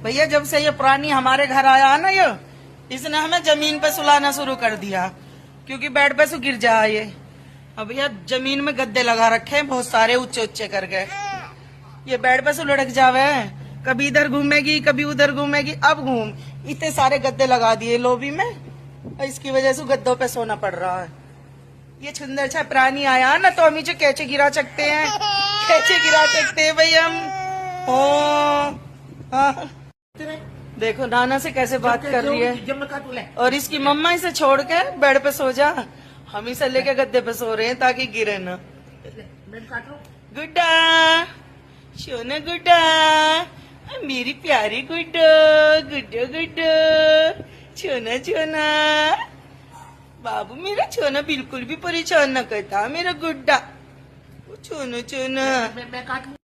भैया जब से ये प्राणी हमारे घर आया ना ये, इसने हमें जमीन पे सुलाना शुरू कर दिया, क्योंकि बेड पे से गिर जाए ये। अब भैया जमीन में गद्दे लगा रखे हैं बहुत सारे ऊंचे ऊंचे करके, ये बेड पे से लुढ़क जावे, कभी इधर घूमेगी कभी उधर घूमेगी। अब घूम, इतने सारे गद्दे लगा दिए लोबी में, इसकी वजह से गद्दों पे सोना पड़ रहा है। ये सुंदर सा प्राणी आया ना तो हम इसे कैसे गिरा सकते हैं, कैसे गिरा सकते हैं भाई हम। हाँ। देखो नाना से कैसे बात कर रही है, और इसकी मम्मा इसे छोड़ के बेड पे सो जा, हम इसे लेके गद्दे पे सो रहे हैं ताकि गिरे ना। गुड्डा सोना गुड्डा, मेरी प्यारी गुड्डो, गुड्डो गुड्डो, छोना छोना बाबू, मेरा छोना बिल्कुल भी परेशान न करता, मेरा गुड्डा, छोना छोना।